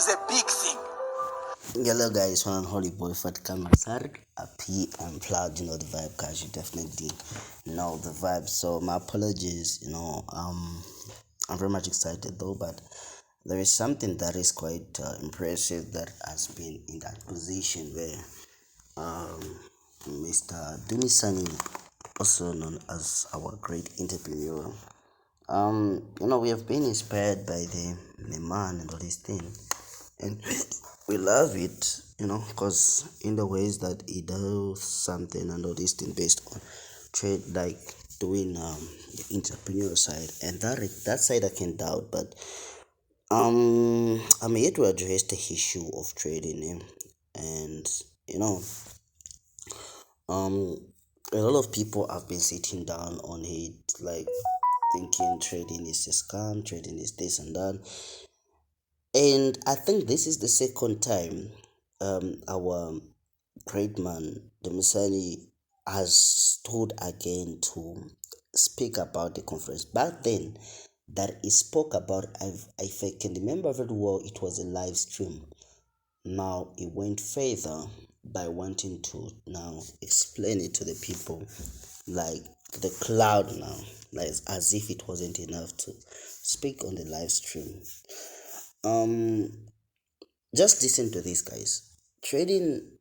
is a big thing. Hello guys, one holy boy Fat Kamasar happy and proud, the vibe guys, you definitely know the vibe. So my apologies, I'm very much excited though, but there is something that is quite impressive that has been in that position where Mr. Dumisani, also known as our great entrepreneur, we have been inspired by the man and all these things, and we love it, because in the ways that he does something and all these things based on trade, like doing the entrepreneurial side, and that side I can doubt, but I'm here to address the issue of trading, and you know um a lot of people have been sitting down on it, like thinking trading is a scam, trading is this and that. And I think this is the second time our great man, the Messiah, has stood again to speak about the conference. Back then, that he spoke about, if I can remember very well, it was a live stream. Now he went further by wanting to now explain it to the people, like the cloud now, like as if it wasn't enough to speak on the live stream. Um, just listen to this, guys. Trading,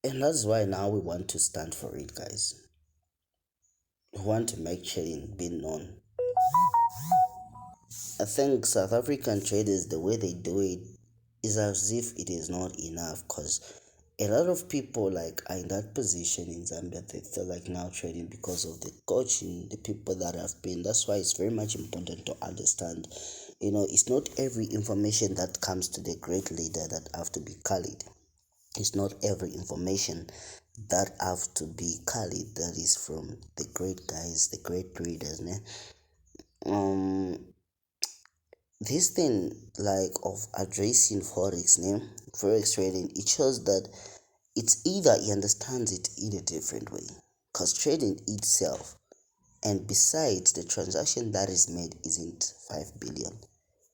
and that's why now we want to stand for it, guys. We want to make trading be known. I think South African traders, the way they do it, is as if it is not enough, because a lot of people like are in that position in Zambia. They feel like now trading because of the coaching, the people that have been. That's why it's very much important to understand. It's not every information that comes to the great leader that have to be carried. It's not every information that have to be carried that is from the great guys, the great readers. Um, this thing like of addressing forex trading, it shows that it's either he understands it in a different way, because trading itself, and besides the transaction that is made isn't 5 billion,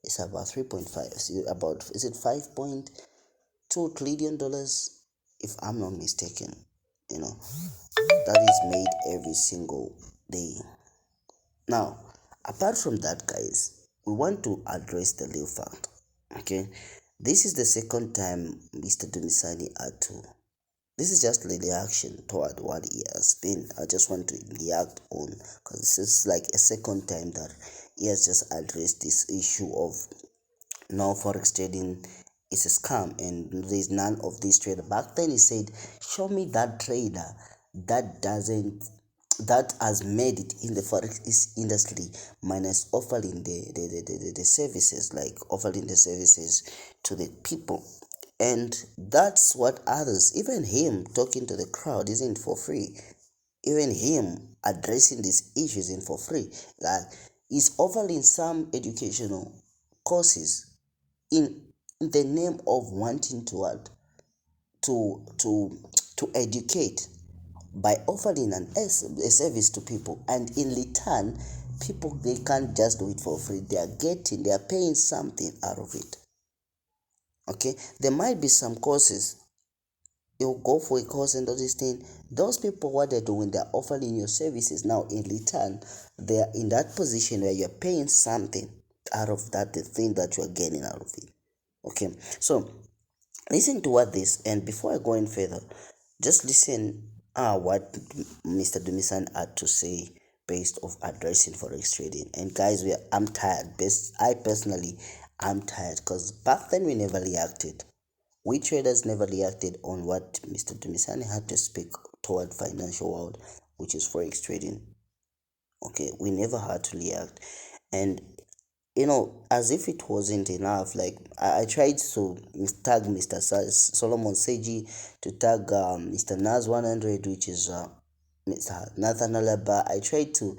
it's about 3.5, about, is it 5.2 trillion dollars, if I'm not mistaken, that is made every single day. Now, apart from that, guys, we want to address the real fact. Okay, this is the second time Mr. Dumisani had to. This is just the reaction toward what he has been. I just want to react on, because this is like a second time that he has just addressed this issue of now forex trading is a scam and there's none of this trader. Back then he said, show me that trader that doesn't that has made it in the forex industry minus offering the services, like offering the services to the people. And that's what others, even him talking to the crowd, isn't for free. Even him addressing these issues isn't for free. Like, he's offering some educational courses in the name of wanting to add to educate, by offering a service to people, and in return people, they can't just do it for free. They are paying something out of it. Okay, there might be some courses, you'll go for a course and all this thing. Those people, what they're doing, they're offering your services. Now in return, they're in that position where you're paying something out of that, the thing that you're getting out of it. Okay, so listen to what this, and before I go in further, just listen what Mr. Dumisan had to say based of addressing forex trading. And guys, I'm tired. I personally am tired, because back then we never reacted. We traders never reacted on what Mr. Dumisani had to speak toward financial world, which is forex trading. Okay, we never had to react. And as if it wasn't enough, like I tried to tag Mr. Solomon Seji, to tag Mr. Nas 100, which is Mr. Nathan Alaba. I tried to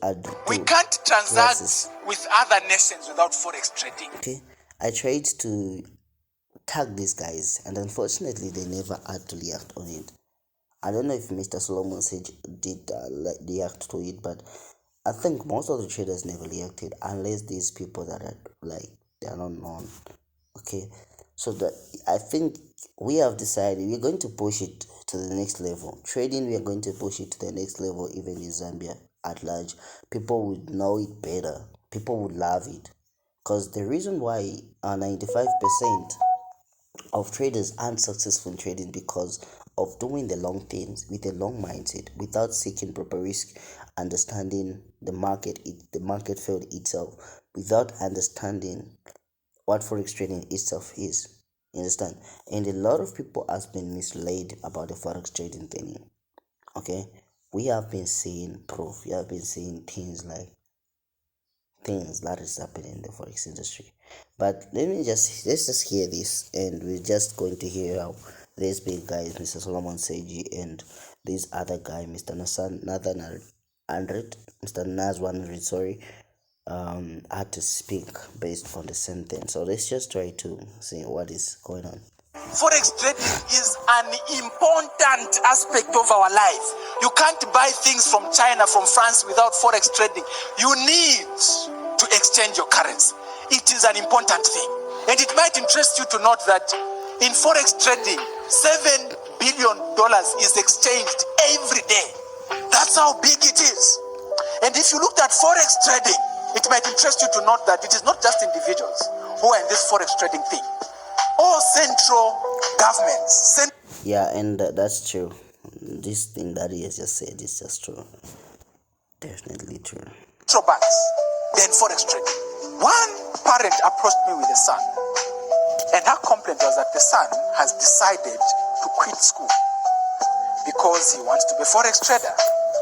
add. We can't transact with other nations without forex trading. Okay, I tried to tag these guys, and unfortunately, they never had to react on it. I don't know if Mr. Solomon Sage did react to it, but I think most of the traders never reacted, unless these people that are like, they are not known. Okay, so that I think we have decided we're going to push it to the next level. Trading, we are going to push it to the next level, even in Zambia at large. People would know it better. People would love it, because the reason why 95% of traders aren't successful in trading because of doing the long things with a long mindset without seeking proper risk, understanding the market field itself, without understanding what forex trading itself is. You understand? And a lot of people has been misled about the forex trading thing. Okay, we have been seeing proof. We have been seeing things that is happening in the forex industry. But let's just hear this, and we're just going to hear how this big guy is Mr. Solomon Seiji, and this other guy, Mr. Nathan Andret, Mr. Nas100, sorry, had to speak based on the sentence. So let's just try to see what is going on. Forex trading is an important aspect of our life. You can't buy things from China, from France without forex trading. You need to exchange your currency. It is an important thing. And it might interest you to note that in forex trading, $7 billion is exchanged every day. That's how big it is. And if you looked at forex trading, it might interest you to note that it is not just individuals who are in this forex trading thing. All central governments, Yeah, and that's true. This thing that he has just said is just true. Definitely true. central banks, then forex trading. One parent approached me with a son, and her complaint was that the son has decided to quit school because he wants to be a forex trader.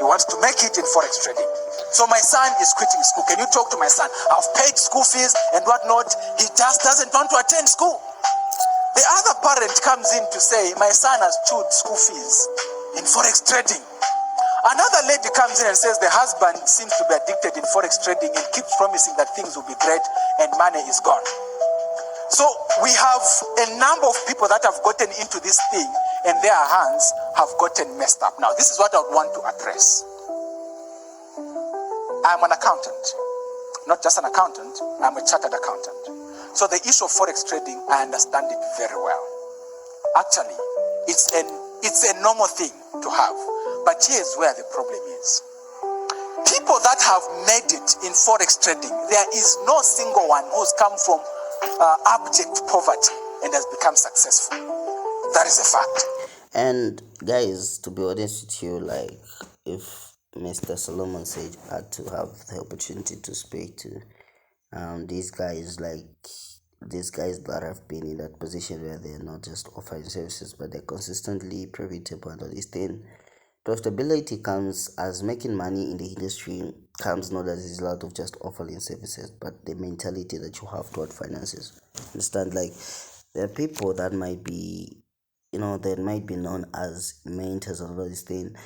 He wants to make it in forex trading. So my son is quitting school. Can you talk to my son? I've paid school fees and whatnot. He just doesn't want to attend school. The other parent comes in to say, my son has chewed school fees in forex trading. Another lady comes in and says the husband seems to be addicted in forex trading and keeps promising that things will be great and money is gone. So we have a number of people that have gotten into this thing and their hands have gotten messed up. Now, this is what I would want to address. I'm an accountant, not just an accountant, I'm a chartered accountant. So the issue of forex trading, I understand it very well. Actually, it's a normal thing to have. But here's where the problem is. People that have made it in forex trading, there is no single one who's come from abject poverty and has become successful. That is a fact. And guys, to be honest with you, like, if Mr. Solomon Sage had to have the opportunity to speak to these guys that have been in that position where they're not just offering services but they're consistently profitable and all this thing. Profitability comes as making money in the industry comes not as a result of just offering services, but the mentality that you have toward finances. Understand? Like, there are people that might be, that might be known as mentors and all this thing,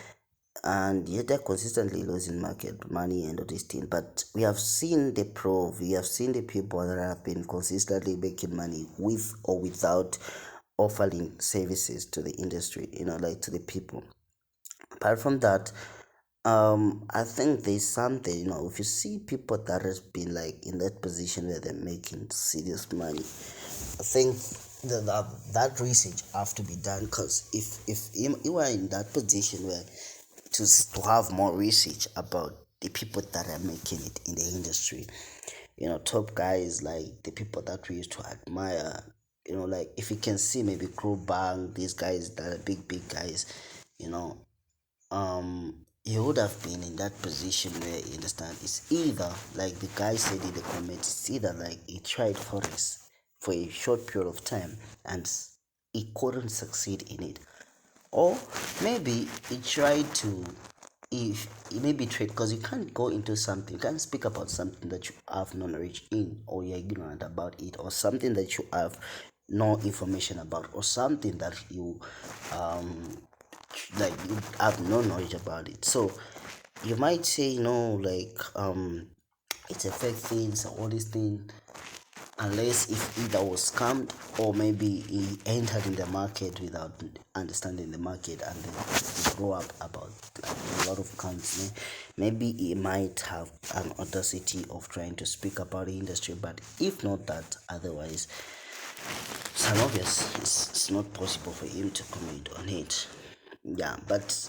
and yet they're consistently losing market money and all this thing. But we have seen the proof. We have seen the people that have been consistently making money with or without offering services to the industry, like to the people. Apart from that, I think there's something, if you see people that has been like in that position where they're making serious money, I think that research have to be done, because if you are in that position where to have more research about the people that are making it in the industry, top guys, like the people that we used to admire, like if you can see maybe Crew Bang, these guys that are big guys, you know you would have been in that position where, you understand, it's either like the guy said in the comments, it's either like he tried forex for a short period of time and he couldn't succeed in it, or maybe he tried to, if he maybe trade, because you can't go into something, you can't speak about something that you have no knowledge in, or you're ignorant about it, or something that you have no information about, or something that you like you have no knowledge about it. So you might say, like, it's a fake things, all these things, unless if either was scammed, or maybe he entered in the market without understanding the market, and then he grow up about like a lot of companies. Maybe he might have an audacity of trying to speak about the industry, but if not that, otherwise it's an obvious. It's not possible for him to commit on it. Yeah, but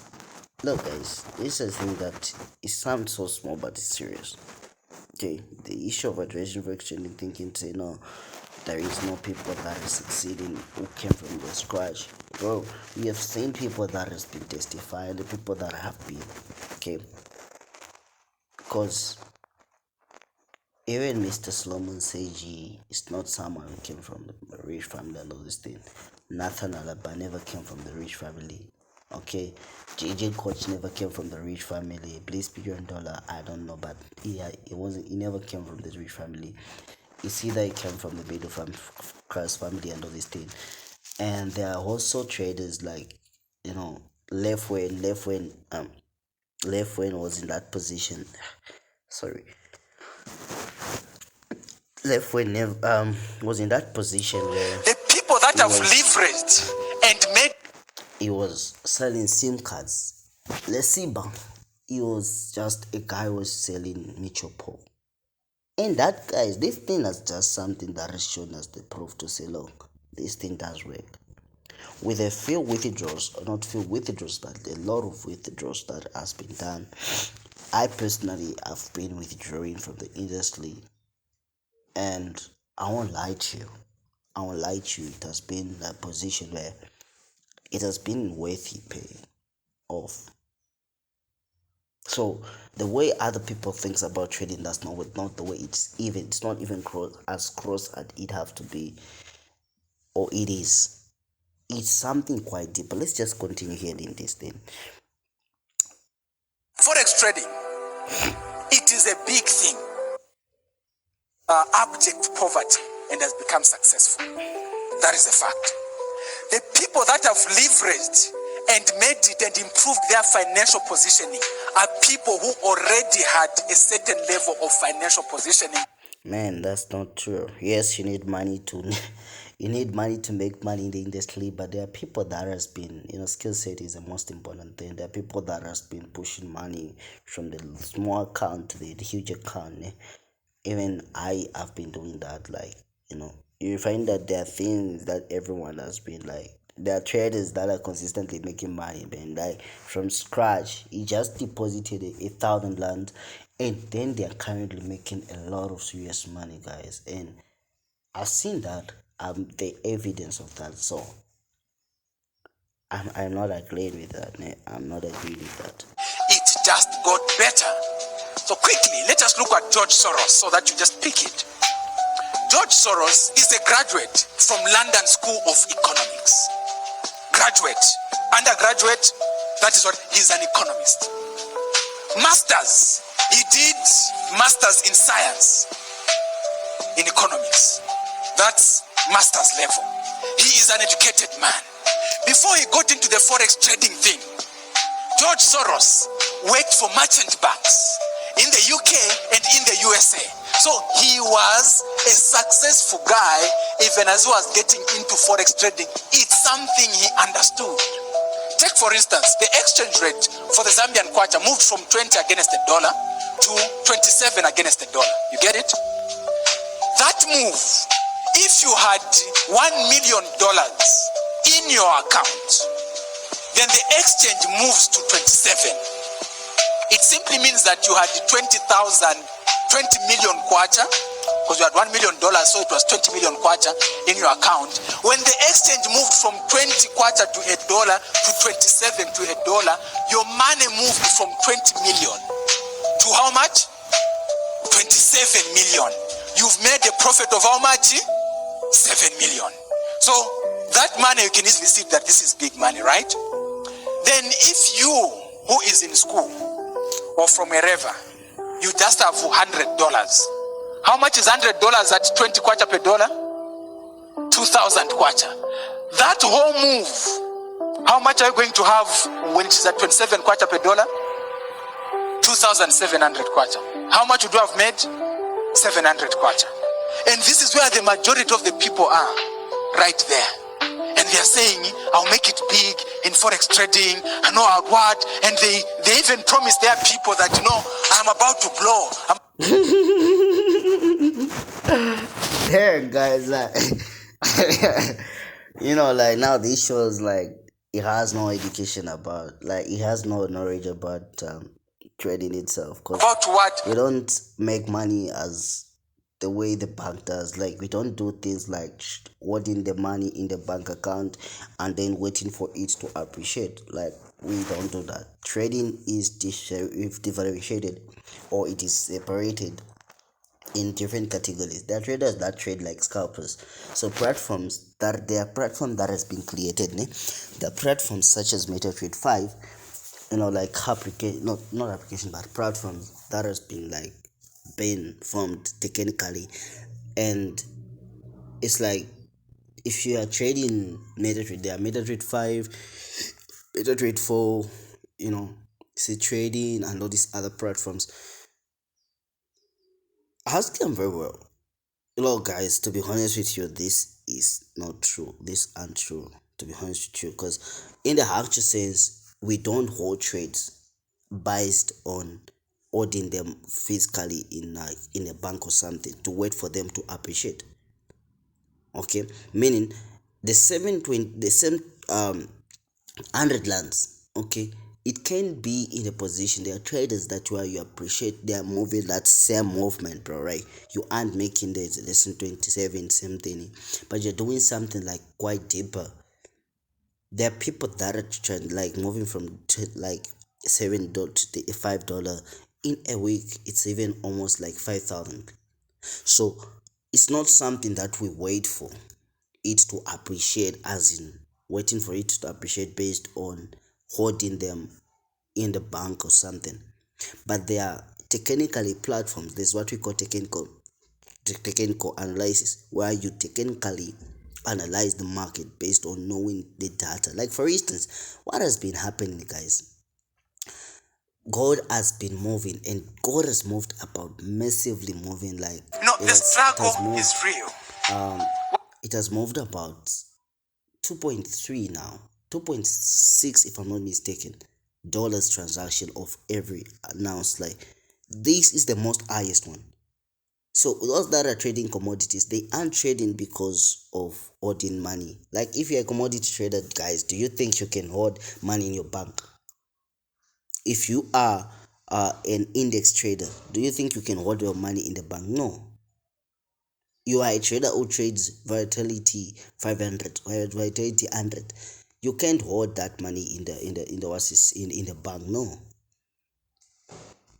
look, guys, this is a thing that it sounds so small, but it's serious. Okay, the issue of addressing friction and thinking, say, no, there is no people that are succeeding who came from the scratch. Bro, we have seen people that has been testifying, the people that have been, okay, because even Mr. Solomon Seiji is not someone who came from a rich family and all this thing. Nathan Alaba never came from the rich family. Okay, JJ Coach never came from the rich family. Blaze Bigger Dollar, I don't know, but yeah, he never came from the rich family. It's either he came from the middle class family and all this thing. And there are also traders like, you know, left when was in that position. Sorry. Left when was in that position where The people that have leveraged and made, he was selling SIM cards. Lesiba, he was just a guy who was selling Michopo. And that guys, this thing is just something that has shown us the proof to say, look, this thing does work. With a few withdrawals, not few withdrawals, but a lot of withdrawals that has been done. I personally have been withdrawing from the industry, and I won't lie to you. It has been a position where it has been worthy paying off. So the way other people thinks about trading, that's not the way it's not even as close as it have to be, or it is. It's something quite deep. But let's just continue hearing this thing. forex trading, it is a big thing. Abject poverty and has become successful. That is a fact. The people that have leveraged and made it and improved their financial positioning are people who already had a certain level of financial positioning. Man, that's not true. Yes, you need money to make money in the industry, but there are people that has been, skill set is the most important thing. There are people that has been pushing money from the small account to the huge account. Even I have been doing that. Like, you find that there are things that everyone has been like. There are traders that are consistently making money, man. Like from scratch, he just deposited 1,000 land, and then they are currently making a lot of serious money, guys. And I've seen that. The evidence of that. So I'm not agreeing with that. I'm not agreeing with that. It just got better. So quickly, let us look at George Soros so that you just pick it. George Soros is a graduate from London School of Economics. Graduate, undergraduate, that is what, he's an economist. Masters, he did masters in science, in economics. That's master's level. He is an educated man. Before he got into the forex trading thing, George Soros worked for merchant banks in the UK and in the USA. So he was a successful guy even as he was getting into forex trading. It's something he understood. Take for instance, the exchange rate for the Zambian kwacha moved from 20 against the dollar to 27 against the dollar. You get it? That move, if you had $1 million in your account, then the exchange moves to 27. It simply means that you had 20 million kwacha, because you had $1 million, so it was 20 million kwacha in your account. When the exchange moved from 20 kwacha to $1 to 27 to $1, your money moved from 20 million to how much? 27 million. You've made a profit of how much? 7 million. So that money, you can easily see that this is big money, right? Then if you, who is in school or from wherever, you just have $100. How much is $100 at 20 kwacha per dollar? 2,000 kwacha. That whole move, how much are you going to have when it is at 27 kwacha per dollar? 2,700 kwacha. How much would you have made? 700 kwacha. And this is where the majority of the people are, right there. And they are saying, I'll make it big in forex trading, I know I'll what, and they even promise their people that, I'm about to blow. There, guys, Like now this shows like he has no education about, like he has no knowledge about trading itself, because About what? we don't make money as the way the bank does. Like we don't do things like holding the money in the bank account and then waiting for it to appreciate. Like we don't do that. Trading is differentiated, or it is separated in different categories. There are traders that trade like scalpers. So there are platforms that has been created. The platforms such as MetaTrade 5, like application, not application, but platforms that has been like been formed technically. And it's like, if you are trading MetaTrade, there are MetaTrade 5, MetaTrade 4, see trading and all these other platforms. Ask them very well. Look, guys, to be honest with you, this is not true. This untrue, to be honest with you, because in the actual sense, we don't hold trades based on holding them physically in a bank or something to wait for them to appreciate. Okay, meaning the same 100 lands. Okay, it can be in a position. There are traders that where you appreciate they are moving that same movement, bro, right? You aren't making the lesson 27 same thing, but you're doing something like quite deeper. There are people that are like moving from like $7 to $5 in a week. It's even almost like 5,000. So it's not something that we wait for it to appreciate, as in waiting for it to appreciate based on holding them in the bank or something. But there are technically platforms. There's what we call technical analysis, where you technically analyze the market based on knowing the data. Like for instance, what has been happening, guys? God has been moving, and God has moved about massively moving. Like The struggle is real. It has moved about 2.3 now, 2.6 if I'm not mistaken, dollars transaction of every announced. Like this is the most highest one. So those that are trading commodities, they aren't trading because of holding money. Like if you're a commodity trader, guys, do you think you can hold money in your bank? If you are an index trader, do you think you can hold your money in the bank? No. You are a trader who trades volatility 500, volatility 100. You can't hold that money in the bank. No.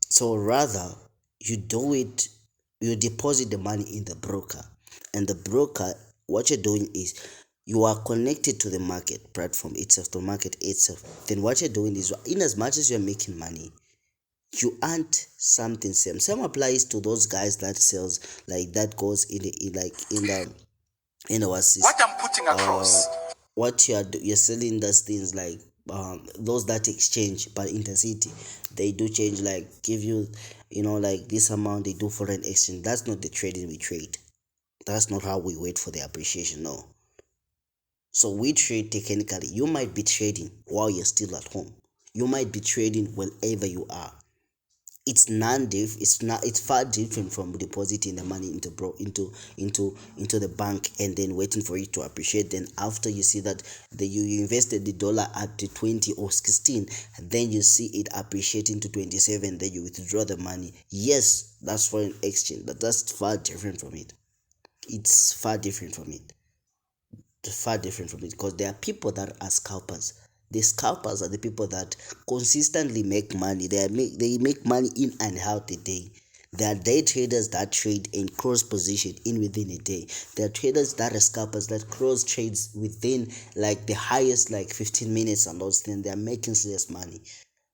So rather, you deposit the money in the broker, and the broker, what you're doing is you are connected to the market platform itself, to market itself. Then what you're doing is, in as much as you're making money, you aren't something same applies to those guys that sells, like that goes in the what's this, What I'm putting across. what you're selling those things, like those that exchange per intensity. They do change, like give you, like this amount they do foreign exchange. That's not the trading we trade. That's not how we wait for the appreciation. No. So we trade technically. You might be trading while you're still at home. You might be trading wherever you are. It's far different from depositing the money into the bank and then waiting for it to appreciate. Then after you see that you invested the dollar at 20 or 16, then you see it appreciating to 27, then you withdraw the money. Yes, that's foreign exchange, but that's far different from it. It's far different from it. Far different from it, because there are people that are scalpers. The scalpers are the people that consistently make money. They make money in and out a day. There are day traders that trade and cross position in within a day. There are traders that are scalpers that cross trades within like the highest like 15 minutes, and those things they are making serious money.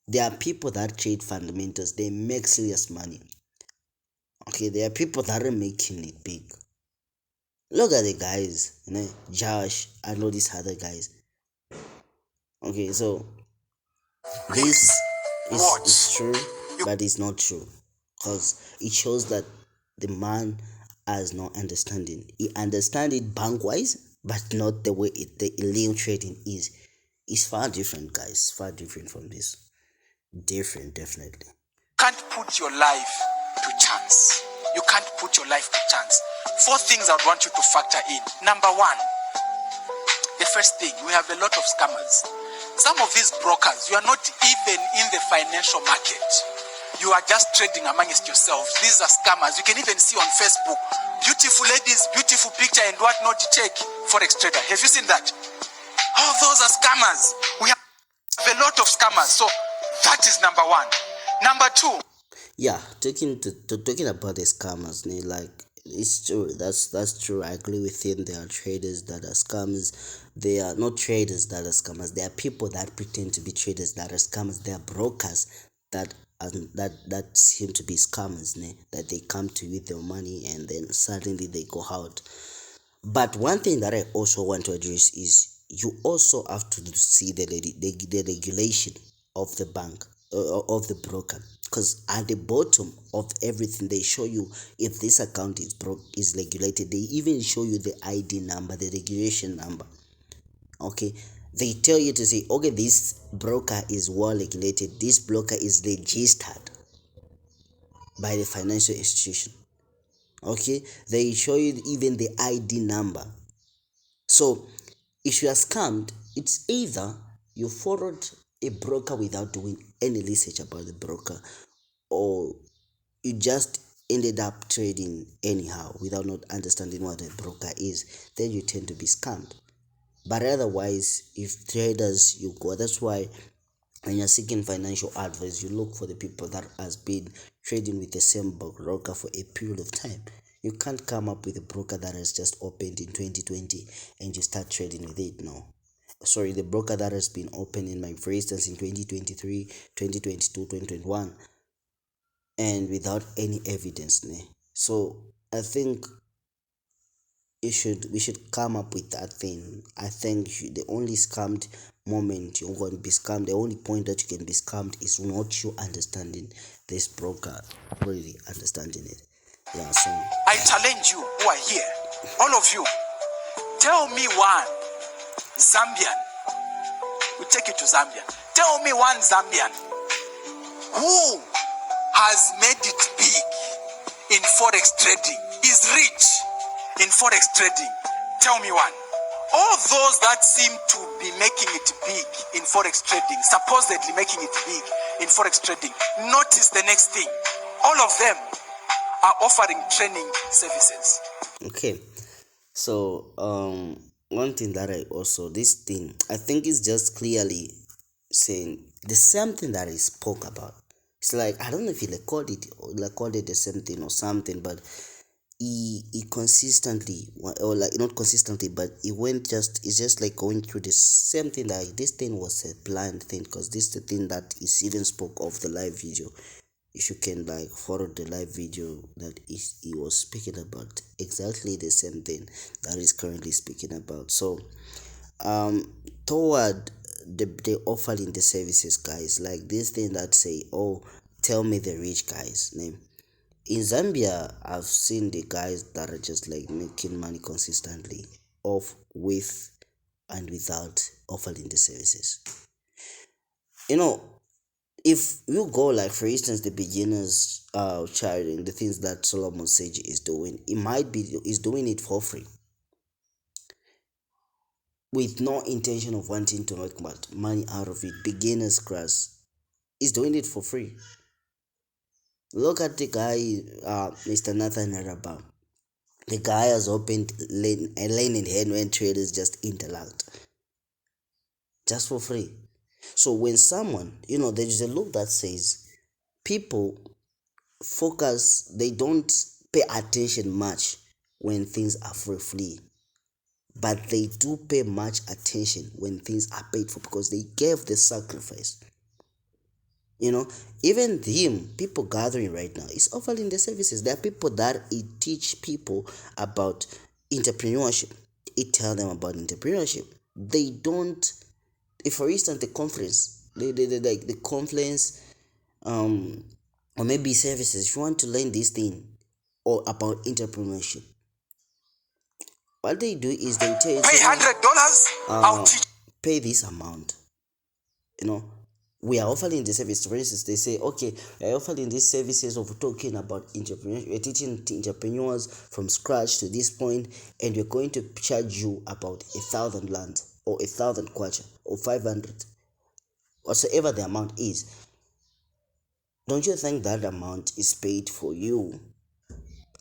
There are people that trade fundamentals, they make serious money. Okay, there are people that are making it big. Look at the guys, Josh and all these other guys. Okay, so this is true, but it's not true, because it shows that the man has no understanding. He understands it bank wise, but not the way the illegal trading is. It's far different, guys. Far different from this. Different, definitely. Can't put your life to chance. You can't put your life to chance. 4 things I want you to factor in. Number 1, first thing, we have a lot of scammers. Some of these brokers, you are not even in the financial market. You are just trading amongst yourselves. These are scammers. You can even see on Facebook, beautiful ladies, beautiful picture and whatnot. Check forex trader. Have you seen that? All those are scammers. We have a lot of scammers. So that is number one. Number two. Yeah, talking about the scammers, like it's true. That's true. I agree with him. There are traders that are scammers. They are not traders that are scammers. There are people that pretend to be traders that are scammers. There are brokers that that seem to be scammers. That they come to with their money and then suddenly they go out. But one thing that I also want to address is you also have to see the regulation of the bank, of the broker, because at the bottom of everything they show you if this account is regulated. They even show you the ID number, the regulation number. Okay, they tell you to say, okay, this broker is well regulated, this broker is registered by the financial institution. Okay, they show you even the ID number. So if you are scammed, it's either you followed a broker without doing any research about the broker, or you just ended up trading anyhow without not understanding what a broker is. Then you tend to be scammed. But otherwise, if traders you go, that's why when you're seeking financial advice, you look for the people that has been trading with the same broker for a period of time. You can't come up with a broker that has just opened in 2020 and you start trading with it. No. Sorry, the broker that has been opened in my, for instance, in 2023, 2022, 2021, and without any evidence. So I think we should come up with that thing. I think the only scammed moment you're going to be scammed, the only point that you can be scammed is not you understanding this broker, really understanding it. Yeah, so I challenge you who are here, all of you, tell me one Zambian. We take it to Zambia. Tell me one Zambian who has made it big in forex trading, is rich in forex trading. Tell me one. All those that seem to be making it big in forex trading, supposedly making it big in forex trading, notice the next thing. All of them are offering training services. okay. So one thing that this thing I think is just clearly saying the same thing that I spoke about. It's like, I don't know if he recorded the same thing or something, but he consistently, or like not consistently, but it's just like going through the same thing. Like this thing was a blind thing, because this is the thing that is even spoke of the live video. If you can like follow the live video, that he was speaking about exactly the same thing that he's currently speaking about. So toward the offering the services, guys, like this thing that say, oh, tell me the rich guys name. In Zambia, I've seen the guys that are just like making money consistently, off with and without offering the services. If you go, like for instance, the beginners charity, the things that Solomon Sage is doing, is doing it for free, with no intention of wanting to make money out of it. Beginners class is doing it for free. Look at the guy, Mr. Nathan Araba. The guy has opened lane in hand when traders just interact, just for free. So when someone, there is a law that says people they don't pay attention much when things are for free, but they do pay much attention when things are paid for, because they gave the sacrifice. Even people gathering right now is offering the services. There are people that teach people about entrepreneurship. It tell them about entrepreneurship. They don't, if for instance the conference, like the conference, or maybe services. If you want to learn this thing or about entrepreneurship, what they do is they tell you, pay $100, I'll teach. Pay this amount. We are offering the service. For instance, they say, okay, we are offering these services of talking about entrepreneurship. We're teaching entrepreneurs from scratch to this point, and we're going to charge you about 1,000 rand. or 1,000 kwacha or 500, whatsoever the amount is, don't you think that amount is paid for you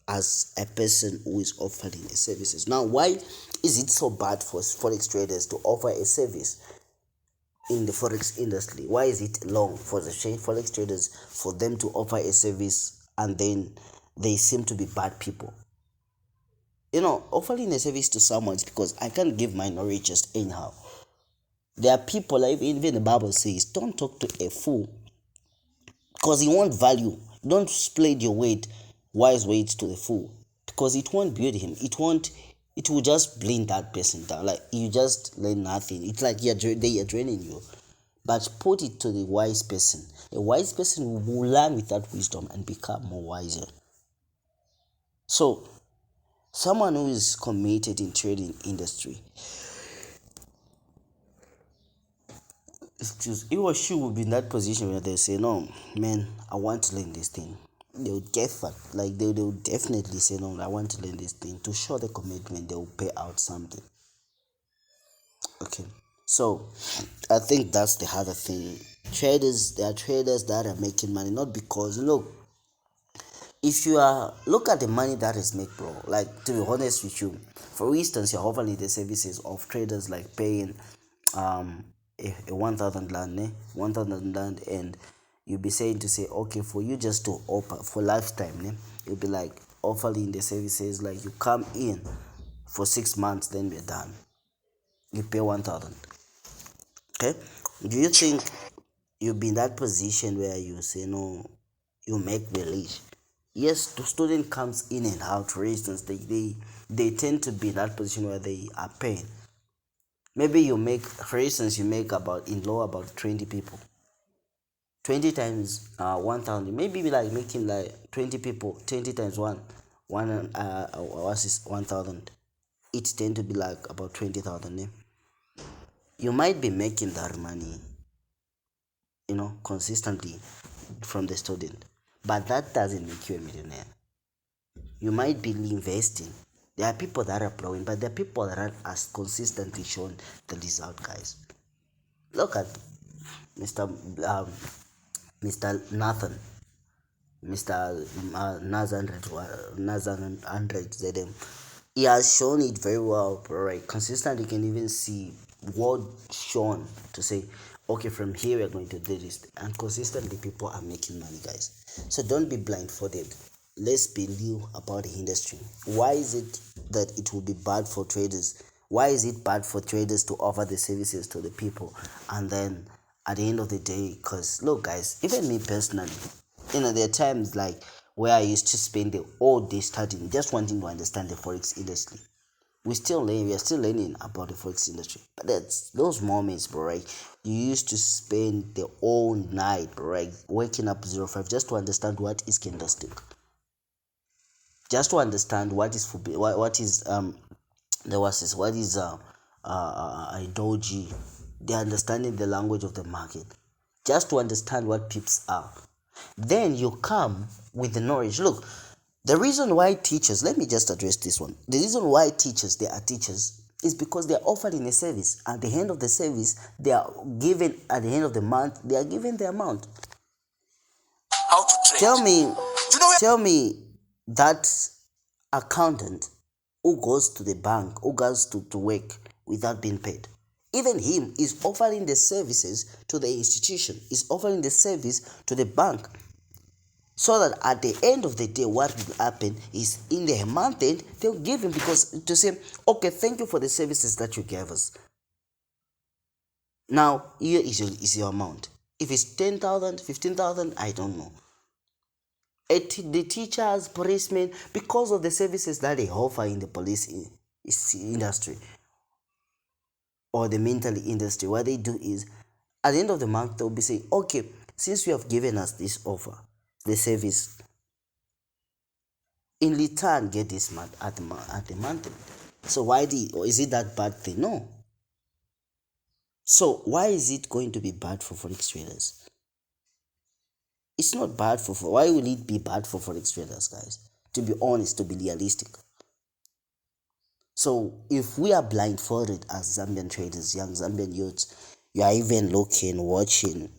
as a person who is offering a services? Now, why is it so bad for forex traders to offer a service in the forex industry? Why is it long for the forex traders for them to offer a service and then they seem to be bad people? Offering a service to someone is because I can't give my knowledge just anyhow. There are people, like even the Bible says, don't talk to a fool because he won't value. Don't split your wise weight to the fool, because it won't build him. It will just bring that person down. Like, you just learn nothing. It's like they are draining you. But put it to the wise person. A wise person will learn with that wisdom and become more wiser. So someone who is committed in trading industry, he or she will be in that position where they say, no man, I want to learn this thing. They will get that. Like, they will definitely say, no, I want to learn this thing. To show the commitment, they will pay out something. Okay, so I think that's the other thing. There are traders that are making money, not because, look, if you are look at the money that is made, bro, like, to be honest with you, for instance, you're offering the services of traders like paying a 1,000 land, 1,000 land, and you'll be saying to say, okay, for you just to offer for lifetime, you'll be like offering the services, like, you come in for 6 months, then we're done, you pay 1,000. Okay, do you think you'll be in that position where you say, no, you make release? Yes, the student comes in and out. For instance, they tend to be in that position where they are paying. Maybe you make, for instance, you make about, in law, about 20 people. 20 times 1,000, maybe like making like 20 people, 20 times 1,000. It tend to be like about 20,000. You might be making that money, consistently from the student, but that doesn't make you a millionaire. You might be investing. There are people that are blowing, but there are people that aren't as consistently showing the result, guys. Look at Mr. Mr. Nathan, Mr. Nazan 100 ZM. He has shown it very well, right? Consistently, you can even see what shown to say, okay, from here we're going to do this, and consistently people are making money, guys. So don't be blindfolded. Let's be real about the industry. Why is it that it will be bad for traders? Why is it bad for traders to offer the services to the people, and then at the end of the day, because look, guys, even me personally, there are times like where I used to spend the whole day studying, just wanting to understand the forex industry. We are still learning about the forex industry. But that's those moments, bro, right? You used to spend the whole night, bro, right, waking up 05 just to understand what is candlestick, just to understand what is what is there was this what is doji, the understanding the language of the market, just to understand what pips are. Then you come with the knowledge. Look, the reason why teachers, let me just address this one. The reason why they are teachers is because they are offering a service. At the end of the service, they are given, at the end of the month, they are given the amount. How to trade. Tell me that accountant who goes to the bank, who goes to work without being paid. Even him is offering the services to the institution, is offering the service to the bank. So that at the end of the day, what will happen is, in the month end, they'll give him, because to say, okay, thank you for the services that you gave us. Now, here is your amount. If it's 10,000, 15,000, I don't know. The teachers, policemen, because of the services that they offer in the police industry or the mental industry, what they do is, at the end of the month, they'll be saying, okay, since you have given us this offer, the service, in return, get this month at the month. So why is it that bad thing? No. So why is it going to be bad for forex traders? It's not bad for why will it be bad for forex traders, guys? To be honest, to be realistic. So if we are blindfolded as Zambian traders, young Zambian youths, you are even looking, watching,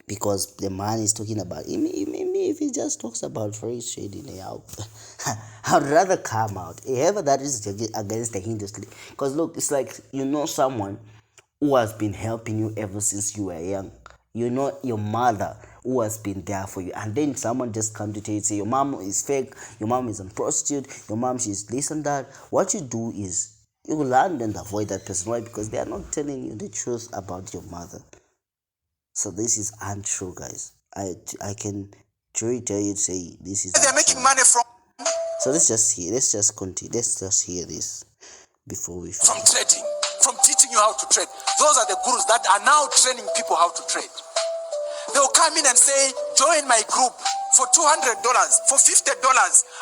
because the man is talking about if he just talks about forex trading, I'd rather come out. Whoever that is against the industry. Because look, it's like someone who has been helping you ever since you were young. You know your mother who has been there for you, and then someone just come to tell you, say your mom is fake, your mom is a prostitute, your mom she's this and that. What you do is you learn and avoid that person. Why? Because they are not telling you the truth about your mother. So this is untrue, guys. I can truly tell you, say this is They're untrue. making money So let's just continue. Let's just hear this before we from finish. trading, from teaching you how to trade. Those are the gurus that are now training people how to trade. They'll come in and say, join my group for $200, for $50,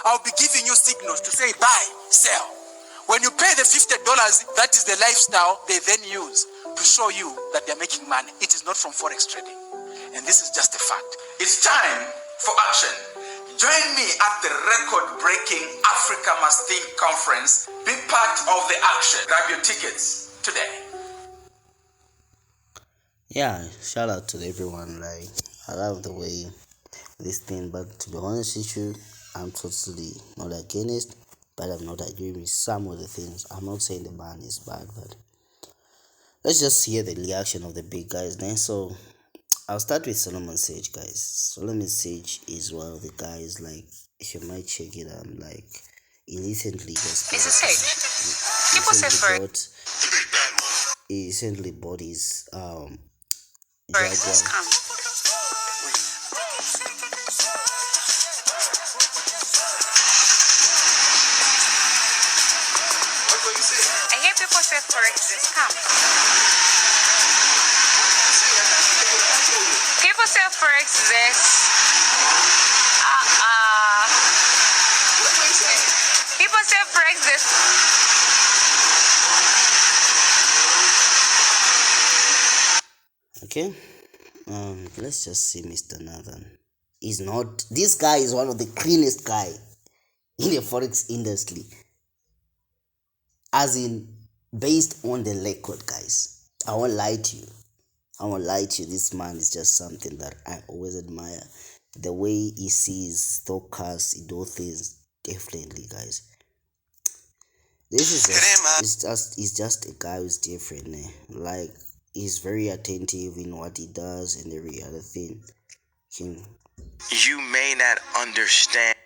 I'll be giving you signals to say buy, sell. When you pay the $50, that is the lifestyle they then use to show you that they're making money. It is not from forex trading. And this is just a fact. It's time for action. Join me at the record-breaking Africa Must Think conference. Be part of the action. Grab your tickets today. Yeah, shout out to everyone. Like, I love the way this thing, but to be honest with you, I'm totally not against, but I'm not agreeing with some of the things. I'm not saying the man is bad, but let's just hear the reaction of the big guys then. So I'll start with Solomon Sage, guys. Solomon Sage is one of the guys, like, if you might check it out, like, he recently just Mrs. Sage, people say he recently bought his forex Jaguar. scam. I hear people say forex is a scam. People say forex is this. People say forex is. Okay, let's just see Mr. Nathan. This guy is one of the cleanest guy in the forex industry, as in based on the record, guys. I won't lie to you. This man is just something that I always admire. The way he sees stockcasts, he does things differently, guys. This is he's just a guy who's different, eh? Like, he's very attentive in what he does and every other thing. You may not understand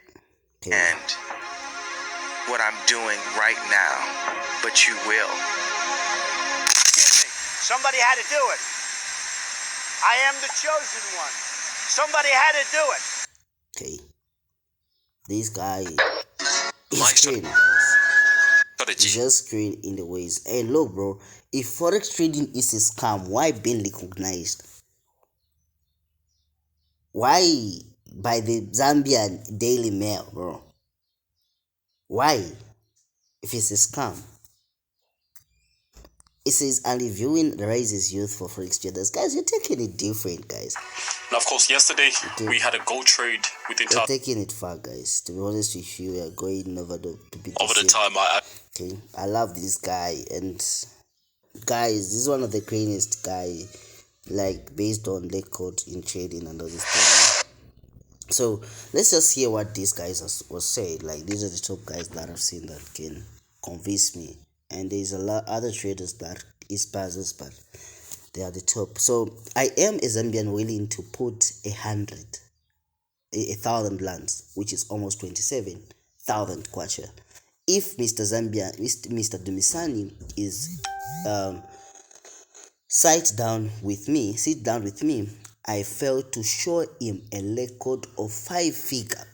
Okay. what I'm doing right now, but you will. Excuse me. Somebody had to do it. I am the chosen one. Somebody had to do it. Okay. This guy is screen, guys. He's just screen in the ways. Hey, look, bro. If forex trading is a scam, why being recognized? Why by the Zambian Daily Mail, bro? Why? If it's a scam. It says, and reviewing raises youth for forex traders. Guys, you're taking it different, guys. And of course, yesterday we had a gold trade within You're taking it far, guys. To be honest with you, we are going over the time. Okay, I love this guy, and guys, this is one of the cleanest guy, like, based on record in trading and all this thing. So let's just hear what these guys was said. Like, these are the top guys that I've seen that can convince me, and there's a lot other traders that inspires us, but they are the top. So I am a Zambian willing to put 1,000 lands, which is almost 27,000 kwacha. If Mr. Dumisani is sit down with me, I failed to show him a record of 5 figure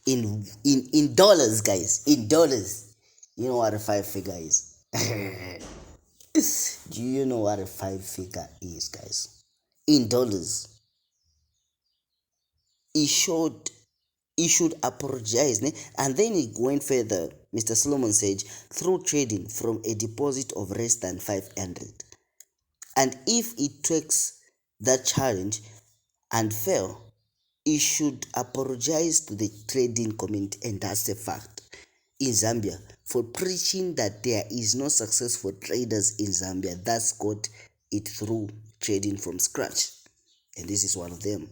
in dollars, guys. In dollars. You know what a 5 figure is? Do you know what a 5 figure is, guys? In dollars. He should apologize, né? And then he went further. Mr. Solomon said, through trading from a deposit of less than 500, and if he takes that challenge and fail, he should apologize to the trading community, and that's a fact. in Zambia for preaching that there is no success for traders in Zambia that's got it through trading from scratch. And this is one of them.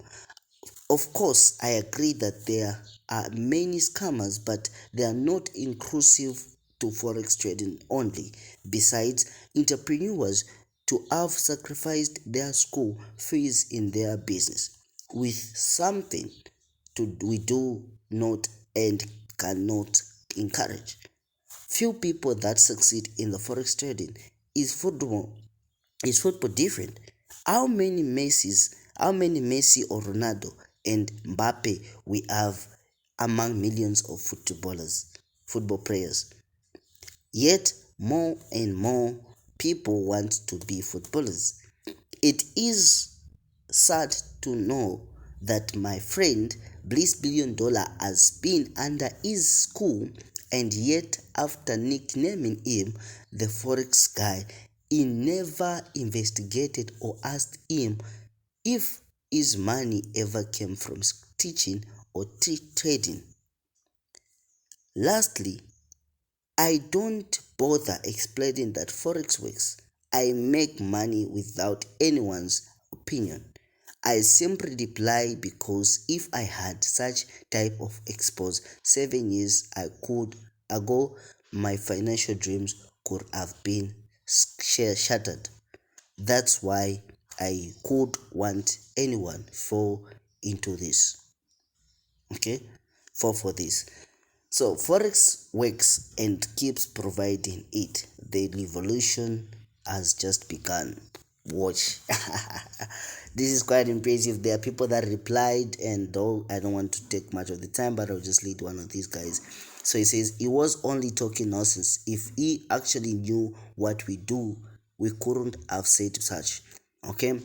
Of course, I agree that there are many scammers, but they are not inclusive to forex trading only. Besides, entrepreneurs to have sacrificed their school fees in their business with something we do not and cannot encourage. Few people that succeed in the forex trading is football different? How many Messi or Ronaldo and Mbappe we have among millions of football players? Yet more and more people want to be footballers. It is sad to know that my friend Bliss Billion Dollar has been under his school, and yet after nicknaming him the forex guy, he never investigated or asked him if his money ever came from teaching or trading. Lastly, I don't bother explaining that forex works. I make money without anyone's opinion. I simply reply because if I had such type of expose 7 years ago, my financial dreams could have been shattered. That's why I could want anyone fall into this. Okay, fall for this. So forex works and keeps providing it. The revolution has just begun. Watch. This is quite impressive. There are people that replied, and though I don't want to take much of the time, but I'll just lead one of these guys. So he says he was only talking nonsense. If he actually knew what we do, we couldn't have said such. Okay,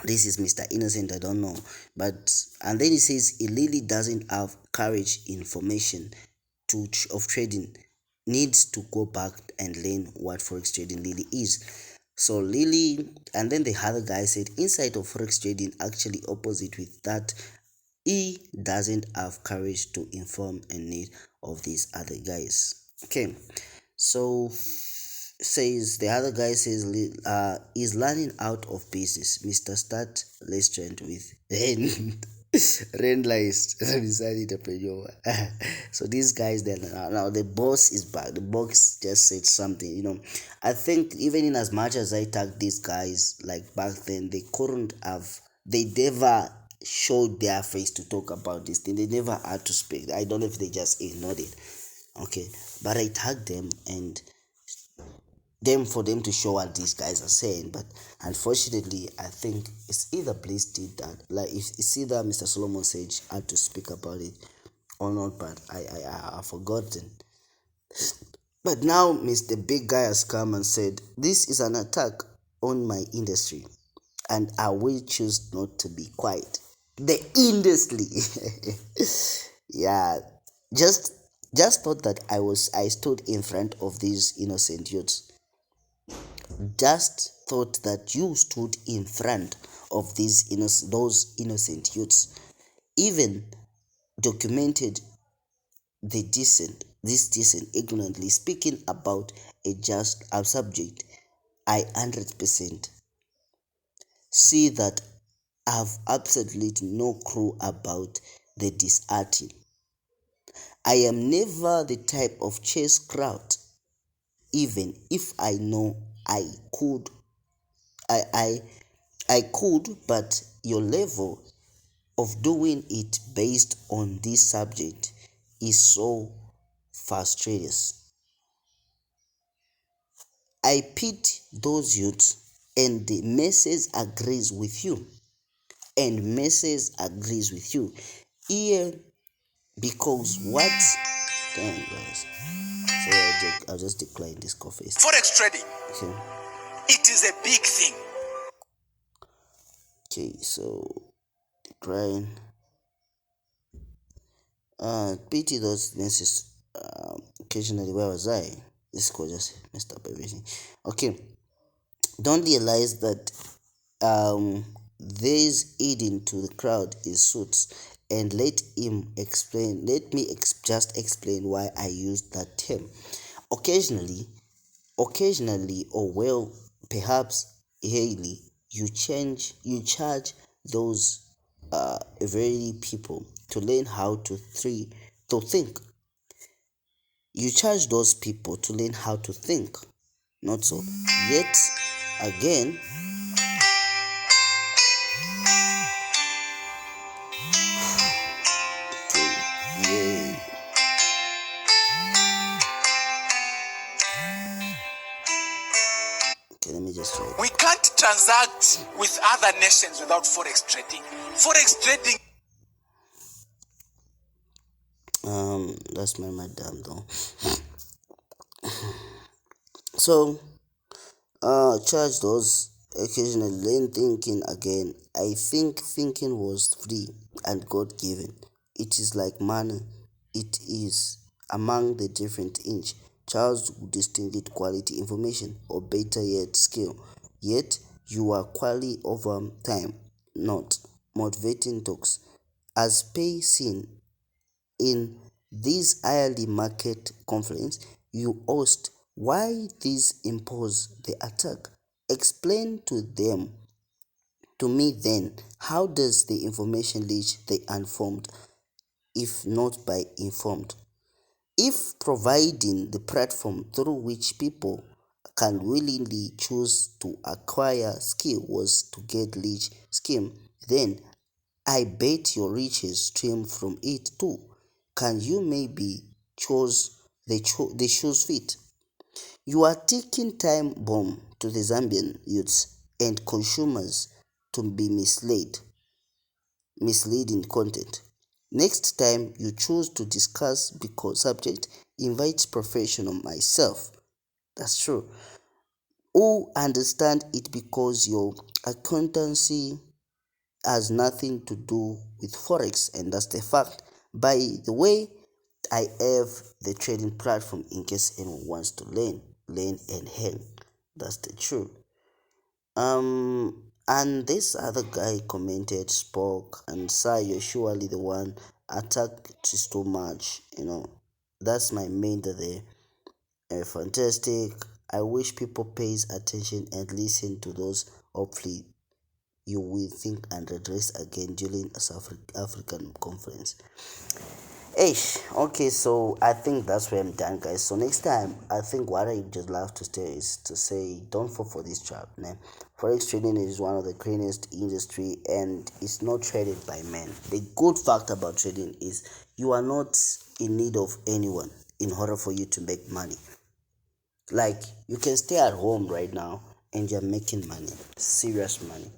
this is Mr. Innocent, I don't know, but and then he says he really doesn't have courage information of trading, needs to go back and learn what forex trading really is. So Lily, and then the other guy said inside of forex trading actually opposite with that, he doesn't have courage to inform and need of these other guys. Okay, so says the other guy says is learning out of business. Mr. Start restaurant with Rendlist beside entrepreneur. So these guys then now the boss is back. The boss just said something, I think even in as much as I tagged these guys like back then, they never showed their face to talk about this thing. They never had to speak. I don't know if they just ignored it. Okay, but I tagged them and for them to show what these guys are saying, but unfortunately I think it's either Bliss did that, like if it's either Mr. Solomon Sage had to speak about it or not, but I've forgotten. But now Mr. Big Guy has come and said this is an attack on my industry and I will choose not to be quiet. The industry. Yeah, just thought that I stood in front of these innocent youths. Just thought that you stood in front of those innocent youths, even documented this decent ignorantly speaking about a subject. I 100% see that I've absolutely no clue about the disarting. I am never the type of chase crowd, even if I know I could. I could, but your level of doing it based on this subject is so frustrating. I pity those youths, and the message agrees with you. Here, because what? Damn, guys. So I'll just decline this coffee. Forex trading, Okay. it is a big thing. Okay, so decline. Pity those messages. Occasionally, where was I? This code just messed up everything. Okay, don't realize that there's hidden to the crowd is suits and let me just explain why I used that term. Occasionally, or well, perhaps yearly, you charge those very people to learn how to think. You charge those people to learn how to think, not so. Yet again, yay. Okay, let me just try. We can't transact with other nations without forex trading. Forex trading. That's my madam though. So, charge those occasionally, learn thinking again. I think thinking was free and God given. It is like money. It is among the different inch. Charles distinguished quality information, or better yet, skill. Yet you are quality over time, not motivating talks. As pay seen in this yearly market conference, you asked why this impose the attack. Explain to me then, how does the information reach the informed if not by informed? If providing the platform through which people can willingly choose to acquire skill was to get rich scheme, then I bet your riches stream from it too. Can you maybe choose the shoes fit? You are taking time bomb to the Zambian youths and consumers to be misleading content. Next time you choose to discuss because subject, invite professional myself. That's true. Who understand it because your accountancy has nothing to do with forex, and that's the fact. By the way, I have the trading platform in case anyone wants to learn and hang. That's the truth. And this other guy commented, spoke, and say you're surely the one attacked is too much. That's my main there. Fantastic. I wish people pays attention and listen to those. Hopefully you will think and address again during a South African conference. Okay, so I think that's where I'm done, guys. So next time, I think what I just love to say is to say, don't fall for this trap, man. Forex trading is one of the cleanest industry, and it's not traded by men. The good fact about trading is you are not in need of anyone in order for you to make money. Like, you can stay at home right now and you're making money, serious money.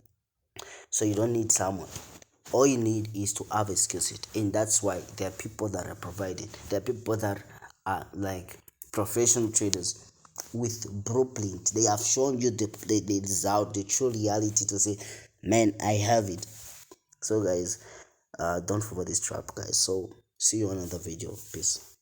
So you don't need someone. All you need is to have a skill set, and that's why there are people that are providing. There are people that are like professional traders with blueprint. They have shown you the result, the true reality to say, man, I have it. So guys, don't fall for this trap, guys. So see you on another video. Peace.